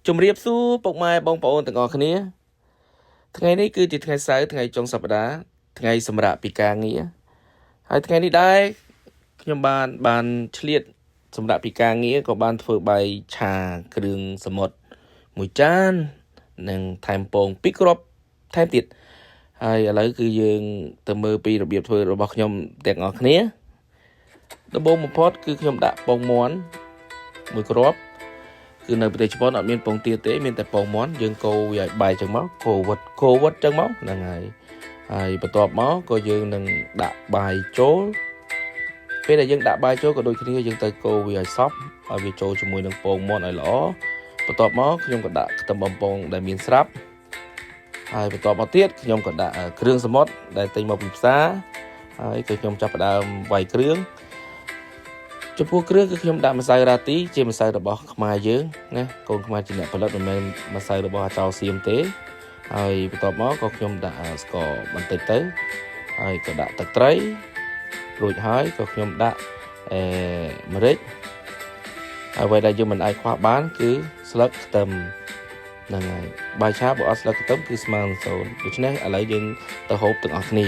ជំរាបសួរពុកម៉ែបងប្អូនទាំងអស់គ្នាថ្ងៃនេះគឺជាថ្ងៃសៅរ៍ថ្ងៃចុងសប្តាហ៍ថ្ងៃសម្រាប់ពីការងារហើយថ្ងៃនេះដែរខ្ញុំបានឆ្លៀតសម្រាប់ពីការងារក៏បានធ្វើបាយឆាគ្រឿងសមុទ្រមួយចាននិងថែមពង2គ្រាប់ថែមទៀតហើយឥឡូវគឺយើងទៅមើលពីរបៀបធ្វើរបស់ខ្ញុំទាំងអស់គ្នាដំបូងបំផុតគឺខ្ញុំដាក់ពងមាន់មួយគ្រាប់គឺនៅប្រទេសជប៉ុនអត់មានពងទាទេមានតែពងមាន់យើងកូរវាឲ្យបាយចឹងមកកូរវឹតចឹងមកហ្នឹងហើយបន្ទាប់មកក៏យើងនឹងដាក់បាយចូលពេលដែលយើងដាក់បាយចូលក៏ដូចគ្នាយើងទៅកូរវាឲ្យសព្វឲ្យវាចូលជាមួយនឹងពងមាន់ឲ្យល្អបន្ទាប់មកខ្ញុំក៏ដាក់ខ្ទឹមបំពងដែលមានស្រាប់ហើយបន្ទាប់មកទៀតខ្ញុំក៏ដាក់គ្រឿងសមុទ្រដែលទិញមកពីផ្សារហើយគឺខ្ញុំចាប់ផ្ដើមវាយគ្រឿងចំពោះគ្រឿងគឺខ្ញុំដាក់ម្សៅរ៉ាទីជាម្សៅរបស់ខ្មែរយើងណាកូនខ្មែរជាអ្នកផលិតមិនមែនម្សៅរបស់អាចោសៀមទេហើយបន្ទាប់មកក៏ខ្ញុំដាក់ស្ករបន្តិចទៅហើយក៏ដាក់ទឹកត្រីរួចហើយក៏ខ្ញុំដាក់ម្រេចអ្វីដែលយើងមិនអាចខ្វះបានគឺស្លឹកខ្ទឹមហ្នឹងហើយបាយឆាបើអត់ស្លឹកខ្ទឹមគឺស្មើនឹង0ដូច្នេះឥឡូវយើងទៅហូបទាំងអស់គ្នា